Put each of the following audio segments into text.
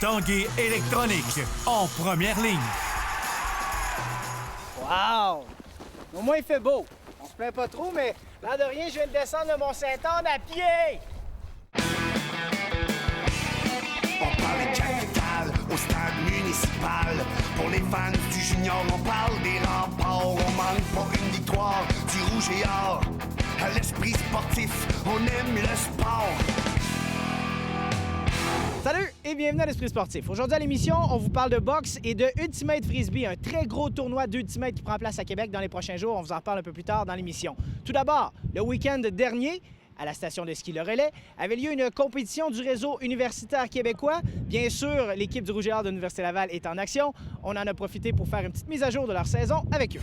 Tanguay électronique, en première ligne. Wow! Au moins, il fait beau. On se plaint pas trop, mais l'air de rien, je viens de descendre de Mont-Saint-Anne à pied! On parle capital au stade municipal. Pour les fans du junior, on parle des remparts. On manque pas une victoire du rouge et or. À l'esprit sportif, on aime le sport. Salut et bienvenue à l'Esprit sportif. Aujourd'hui à l'émission, on vous parle de boxe et de Ultimate Frisbee, un très gros tournoi d'Ultimate qui prend place à Québec dans les prochains jours. On vous en reparle un peu plus tard dans l'émission. Tout d'abord, le week-end dernier, à la station de ski Le Relais, avait lieu une compétition du réseau universitaire québécois. Bien sûr, l'équipe du Rouge et Or de l'Université Laval est en action. On en a profité pour faire une petite mise à jour de leur saison avec eux.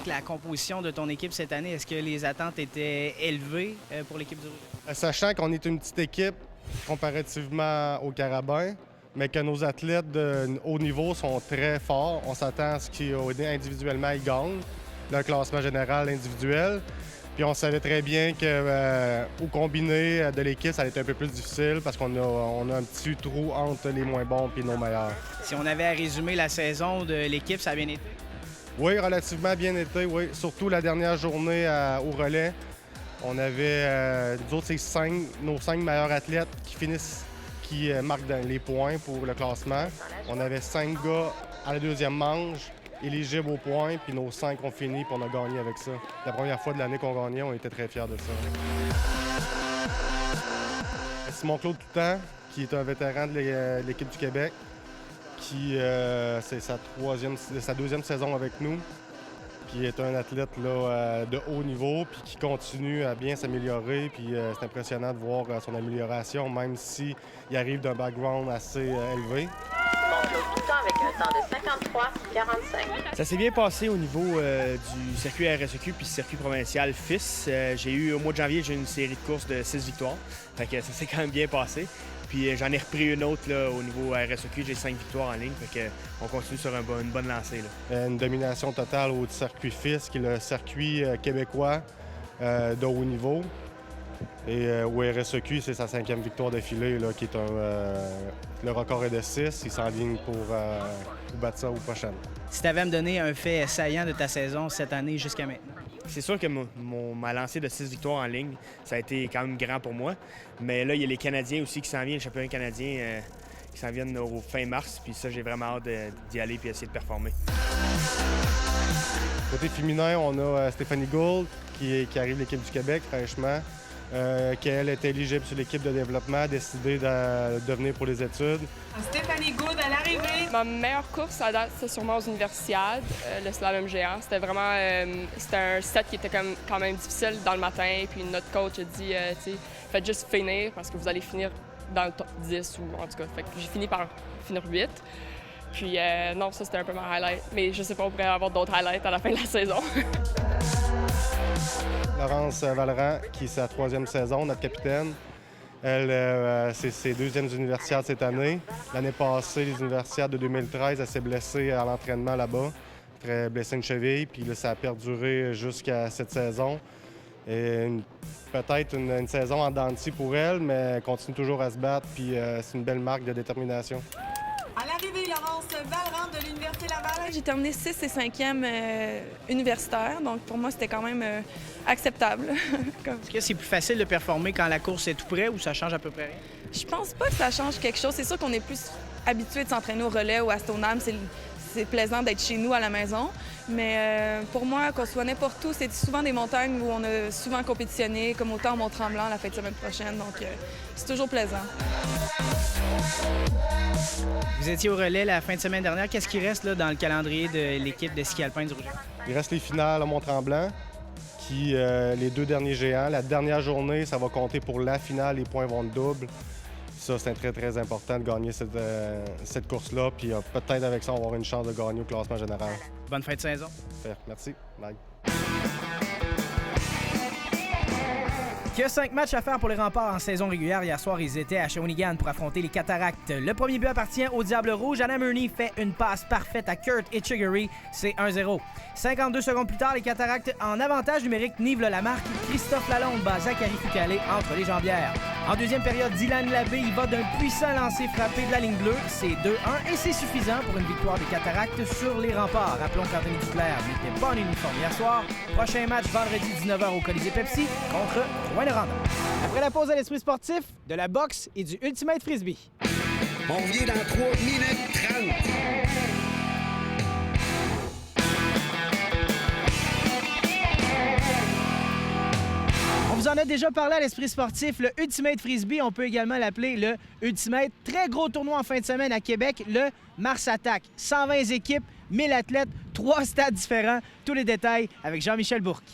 La composition de ton équipe cette année, est-ce que les attentes étaient élevées pour l'équipe du Rouge? Sachant qu'on est une petite équipe comparativement aux Carabins, mais que nos athlètes de haut niveau sont très forts, on s'attend à ce qu'individuellement, ils gagnent le classement général individuel. Puis on savait très bien qu'au combiné de l'équipe, ça allait être un peu plus difficile parce qu'on a un petit trou entre les moins bons et nos meilleurs. Si on avait à résumer la saison de l'équipe, ça a bien été? Oui, relativement bien été, oui. Surtout la dernière journée au relais. On avait, nous autres, c'est nos 5 meilleurs athlètes qui marquent les points pour le classement. On avait 5 gars à la deuxième manche, éligibles aux points, puis nos 5 ont fini, puis on a gagné avec ça. La première fois de l'année qu'on gagnait, on était très fiers de ça. Simon-Claude Toutant, qui est un vétéran de l'équipe du Québec, qui c'est sa deuxième saison avec nous, qui est un athlète là, de haut niveau, puis qui continue à bien s'améliorer. Puis c'est impressionnant de voir son amélioration, même s'il arrive d'un background assez élevé. Tout le temps avec un temps de 53-45. Ça s'est bien passé au niveau du circuit RSEQ puis circuit provincial FIS. Au mois de janvier, j'ai eu une série de courses de 6 victoires. Fait que ça s'est quand même bien passé. Puis j'en ai repris une autre là, au niveau RSEQ, j'ai 5 victoires en ligne. Fait que on continue sur une bonne lancée. Là. Une domination totale au circuit FIS, qui est le circuit québécois de haut niveau. Et au RSEQ, c'est sa 5e victoire d'affilée, là, qui est le record est de 6. Il s'enligne pour battre ça aux prochaines. Si tu avais à me donner un fait saillant de ta saison cette année jusqu'à maintenant. C'est sûr que ma lancée de 6 victoires en ligne, ça a été quand même grand pour moi. Mais là, il y a les Canadiens aussi qui s'en viennent, le championnat canadien qui s'en viennent au fin mars. Puis ça, j'ai vraiment hâte d'y aller et essayer de performer. Côté féminin, on a Stéphanie Gould qui arrive de l'équipe du Québec fraîchement. Qu'elle est éligible sur l'équipe de développement, a décidé de venir pour les études. Stéphanie Gould à l'arrivée. Ma meilleure course à date, c'était sûrement aux Universiades, le slalom géant. C'était vraiment c'était un set qui était quand même difficile dans le matin. Puis notre coach a dit, faites juste finir parce que vous allez finir dans le top 10 ou en tout cas. Fait que j'ai fini par finir 8. Puis non, ça c'était un peu ma highlight. Mais je sais pas, on pourrait avoir d'autres highlights à la fin de la saison. Laurence Vallerand, qui est sa 3e saison, notre capitaine. Elle, c'est ses 2e universiades cette année. L'année passée, les universiades de 2013, elle s'est blessée à l'entraînement là-bas. Elle a blessé une cheville, puis là, ça a perduré jusqu'à cette saison. Et peut-être une saison en dents de scie pour elle, mais elle continue toujours à se battre, puis c'est une belle marque de détermination. À l'arrivée, Laurence Vallerand de l'Université Laval. J'ai terminé 6 et 5e universitaire, donc pour moi, c'était quand même acceptable. Est-ce que c'est plus facile de performer quand la course est tout près ou ça change à peu près rien? Je pense pas que ça change quelque chose. C'est sûr qu'on est plus habitué de s'entraîner au relais ou à Stoneham. C'est plaisant d'être chez nous à la maison. Mais pour moi, qu'on soit n'importe où, c'est souvent des montagnes où on a souvent compétitionné, comme autant au Mont-Tremblant la fin de semaine prochaine. Donc c'est toujours plaisant. Vous étiez au relais la fin de semaine dernière. Qu'est-ce qui reste là, dans le calendrier de l'équipe de ski alpin du Rouge? Il reste les finales à Mont-Tremblant, les 2 derniers géants. La dernière journée, ça va compter pour la finale. Les points vont de double. Ça, c'est très, très important de gagner cette course-là. Puis peut-être avec ça, on va avoir une chance de gagner au classement général. Bonne fin de saison. Merci. Bye. Que 5 matchs à faire pour les Remparts en saison régulière. Hier soir, ils étaient à Shawinigan pour affronter les Cataractes. Le premier but appartient au Diable Rouge. Anna Murney fait une passe parfaite à Kurt Etchegaray. C'est 1-0. 52 secondes plus tard, les Cataractes en avantage numérique nivelent la marque. Christophe Lalonde bat Zachary Foucalé entre les jambières. En deuxième période, Dylan Labbé y va d'un puissant lancer frappé de la ligne bleue. C'est 2-1 et c'est suffisant pour une victoire des Cataractes sur les Remparts. Rappelons qu'Anthony Duclair n'était pas en uniforme hier soir. Prochain match vendredi 19h au Colisée Pepsi contre Rouyn-Noranda. Après la pause à l'esprit sportif, de la boxe et du Ultimate Frisbee. On revient dans 3 minutes 30. On vous en a déjà parlé à l'esprit sportif. Le Ultimate Frisbee, on peut également l'appeler le Ultimate. Très gros tournoi en fin de semaine à Québec, le Mars Attack. 120 équipes, 1000 athlètes, 3 stades différents. Tous les détails avec Jean-Michel Bourque.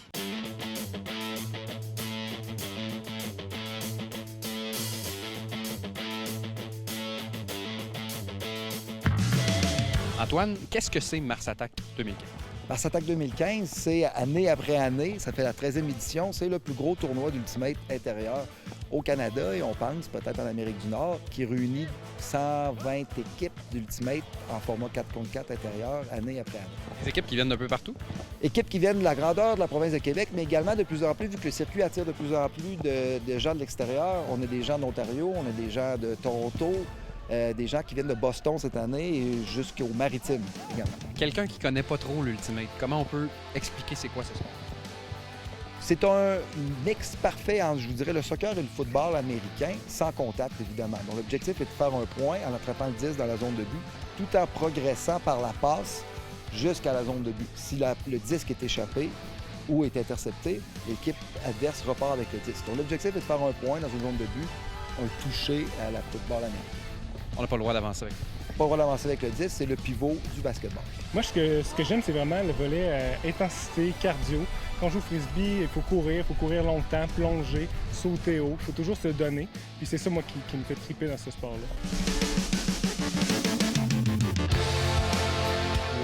Antoine, qu'est-ce que c'est Mars Attack 2015? Mars Attack 2015, c'est année après année, ça fait la 13e édition, c'est le plus gros tournoi d'Ultimate intérieur au Canada et on pense peut-être en Amérique du Nord, qui réunit 120 équipes d'Ultimate en format 4 contre 4 intérieur, année après année. Des équipes qui viennent d'un peu partout? Équipes qui viennent de la grandeur de la province de Québec, mais également de plus en plus, vu que le circuit attire de plus en plus de gens de l'extérieur. On a des gens d'Ontario, on a des gens de Toronto, des gens qui viennent de Boston cette année et jusqu'au Maritime également. Quelqu'un qui connaît pas trop l'Ultimate, comment on peut expliquer c'est quoi ce sport? C'est un mix parfait entre, je vous dirais, le soccer et le football américain, sans contact, évidemment. Donc, l'objectif est de faire un point en attrapant le 10 dans la zone de but, tout en progressant par la passe jusqu'à la zone de but. Si le disque est échappé ou est intercepté, l'équipe adverse repart avec le disque. Donc, l'objectif est de faire un point dans une zone de but, un toucher à la football américain. On n'a pas le droit d'avancer avec. Pas le droit d'avancer avec le 10, c'est le pivot du basketball. Moi, ce que j'aime, c'est vraiment le volet intensité, cardio. Quand on joue au frisbee, il faut courir longtemps, plonger, sauter haut. Il faut toujours se donner. Puis c'est ça, moi, qui me fait triper dans ce sport-là.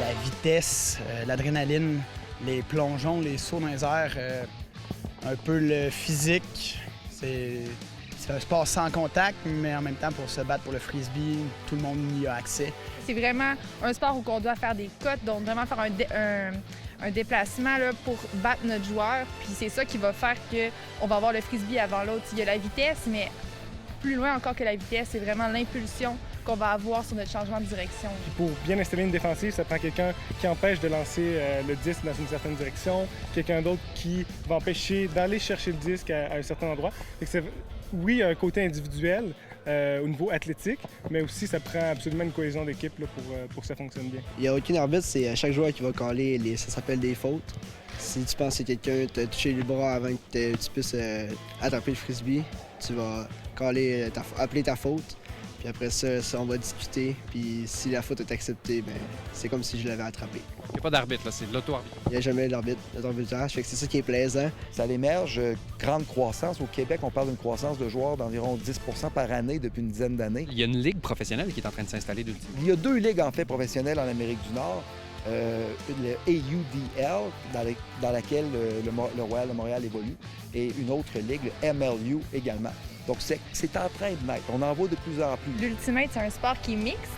La vitesse, l'adrénaline, les plongeons, les sauts dans les airs, un peu le physique. C'est un sport sans contact, mais en même temps, pour se battre pour le frisbee, tout le monde y a accès. C'est vraiment un sport où on doit faire des cotes, donc vraiment faire un déplacement là, pour battre notre joueur. Puis c'est ça qui va faire qu'on va avoir le frisbee avant l'autre. Il y a la vitesse, mais plus loin encore que la vitesse, c'est vraiment l'impulsion qu'on va avoir sur notre changement de direction. Puis pour bien installer une défensive, ça prend quelqu'un qui empêche de lancer le disque dans une certaine direction, quelqu'un d'autre qui va empêcher d'aller chercher le disque à un certain endroit. Oui, il y a un côté individuel au niveau athlétique, mais aussi ça prend absolument une cohésion d'équipe là, pour que ça fonctionne bien. Il n'y a aucun arbitre, c'est chaque joueur qui va caller, ça s'appelle des fautes. Si tu penses que quelqu'un t'a touché le bras avant que tu puisses attraper le frisbee, tu vas appeler ta faute. Puis après ça, on va discuter. Puis si la faute est acceptée, ben c'est comme si je l'avais attrapé. Il n'y a pas d'arbitre, là, c'est de l'auto-arbitre. Il n'y a jamais d'arbitrage, fait que c'est ça qui est plaisant. Ça émerge, grande croissance. Au Québec, on parle d'une croissance de joueurs d'environ 10 par année depuis une dizaine d'années. Il y a une ligue professionnelle qui est en train de s'installer d'Ultimate. Il y a 2 ligues, en fait, professionnelles en Amérique du Nord. Le AUDL, dans laquelle le Royal de Montréal évolue, et une autre ligue, le MLU également. Donc, c'est en train de naître. On en voit de plus en plus. L'Ultimate, c'est un sport qui est mixte.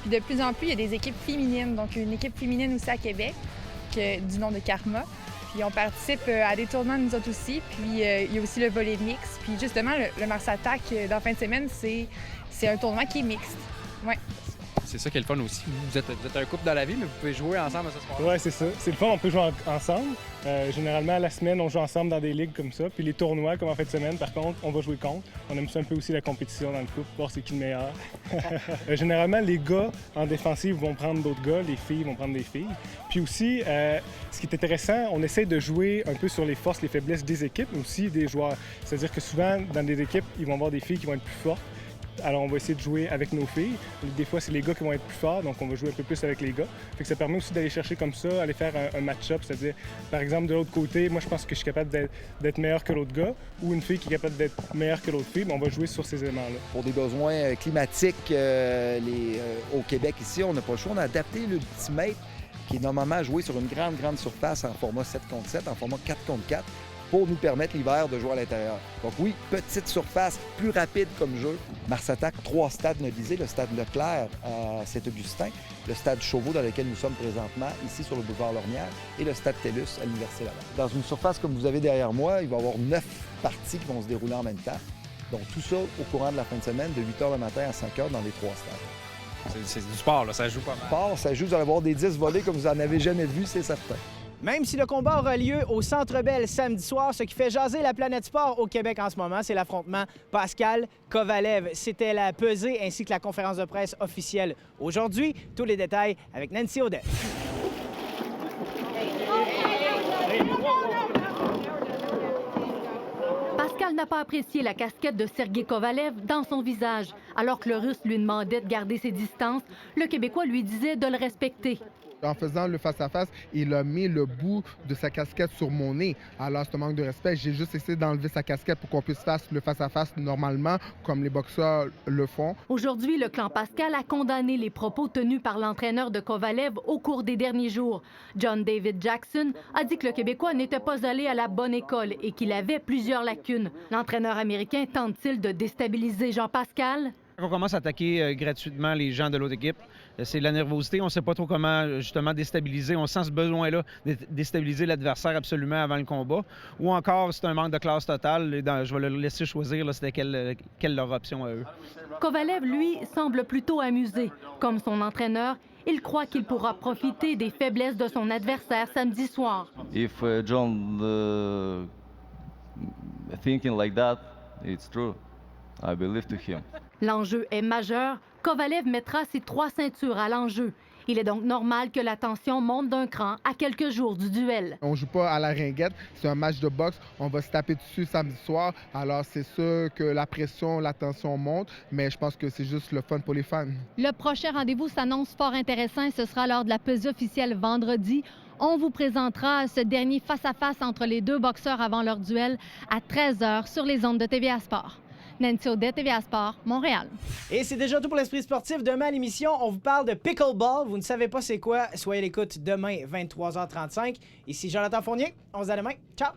Puis de plus en plus, il y a des équipes féminines. Donc, une équipe féminine aussi à Québec, du nom de Karma. Puis on participe à des tournois, nous autres aussi. Puis il y a aussi le volley mix. Puis justement, le Mars Attack, dans la fin de semaine, c'est un tournoi qui est mixte. Ouais. C'est ça qui est le fun aussi. Vous êtes un couple dans la vie, mais vous pouvez jouer ensemble à ce sport-là. Oui, c'est ça. C'est le fun, on peut jouer ensemble. Généralement, à la semaine, on joue ensemble dans des ligues comme ça. Puis les tournois, comme en fin de semaine, par contre, on va jouer contre. On aime ça un peu aussi la compétition dans le couple, voir c'est qui le meilleur. Généralement, les gars en défensive vont prendre d'autres gars, les filles vont prendre des filles. Puis aussi, ce qui est intéressant, on essaie de jouer un peu sur les forces, les faiblesses des équipes, mais aussi des joueurs. C'est-à-dire que souvent, dans des équipes, ils vont avoir des filles qui vont être plus fortes. Alors, on va essayer de jouer avec nos filles. Des fois, c'est les gars qui vont être plus forts, donc on va jouer un peu plus avec les gars. Fait que ça permet aussi d'aller chercher comme ça, aller faire un match-up, c'est-à-dire, par exemple, de l'autre côté, moi, je pense que je suis capable d'être meilleur que l'autre gars, ou une fille qui est capable d'être meilleure que l'autre fille, mais on va jouer sur ces éléments-là. Pour des besoins climatiques, au Québec, ici, on n'a pas le choix. On a adapté l'Ultimate, qui est normalement joué sur une grande surface en format 7 contre 7, en format 4 contre 4. pour nous permettre l'hiver de jouer à l'intérieur. Donc oui, petite surface, plus rapide comme jeu. Mars Attack, 3 stades novisés, le stade Leclerc à Saint-Augustin, le stade Chauveau dans lequel nous sommes présentement, ici sur le boulevard Lormière, et le stade TELUS à l'Université Laval. Dans une surface comme vous avez derrière moi, il va y avoir 9 parties qui vont se dérouler en même temps. Donc tout ça au courant de la fin de semaine, de 8h le matin à 5h dans les 3 stades. C'est du sport, là, ça joue pas mal. Ça joue, vous allez avoir des 10 volets comme vous n'en avez jamais vu, c'est certain. Même si le combat aura lieu au Centre Bell samedi soir, ce qui fait jaser la planète sport au Québec en ce moment, c'est l'affrontement Pascal-Kovalev. C'était la pesée ainsi que la conférence de presse officielle aujourd'hui. Tous les détails avec Nancy Audet. Pascal n'a pas apprécié la casquette de Sergei Kovalev dans son visage. Alors que le Russe lui demandait de garder ses distances, le Québécois lui disait de le respecter. En faisant le face-à-face, il a mis le bout de sa casquette sur mon nez. Alors, c'est un manque de respect. J'ai juste essayé d'enlever sa casquette pour qu'on puisse faire le face-à-face normalement, comme les boxeurs le font. Aujourd'hui, le clan Pascal a condamné les propos tenus par l'entraîneur de Kovalev au cours des derniers jours. John David Jackson a dit que le Québécois n'était pas allé à la bonne école et qu'il avait plusieurs lacunes. L'entraîneur américain tente-t-il de déstabiliser Jean-Pascal? On commence à attaquer gratuitement les gens de l'autre équipe. C'est de la nervosité. On ne sait pas trop comment, justement, déstabiliser. On sent ce besoin-là de déstabiliser l'adversaire absolument avant le combat. Ou encore, c'est un manque de classe totale. Je vais le laisser choisir c'était quelle leur option à eux. Kovalev, lui, semble plutôt amusé. Comme son entraîneur, il croit qu'il pourra profiter des faiblesses de son adversaire samedi soir. If John thinking like that, it's true. I believe to him. L'enjeu est majeur. Kovalev mettra ses 3 ceintures à l'enjeu. Il est donc normal que la tension monte d'un cran à quelques jours du duel. On ne joue pas à la ringuette, c'est un match de boxe. On va se taper dessus samedi soir. Alors c'est sûr que la pression, la tension monte, mais je pense que c'est juste le fun pour les fans. Le prochain rendez-vous s'annonce fort intéressant et ce sera lors de la pesée officielle vendredi. On vous présentera ce dernier face-à-face entre les 2 boxeurs avant leur duel à 13h sur les ondes de TVA Sport. Nancy Audet, TVA Sport, Montréal. Et c'est déjà tout pour l'Esprit sportif. Demain à l'émission, on vous parle de pickleball. Vous ne savez pas c'est quoi? Soyez à l'écoute demain, 23h35. Ici Jonathan Fournier. On se dit à demain. Ciao!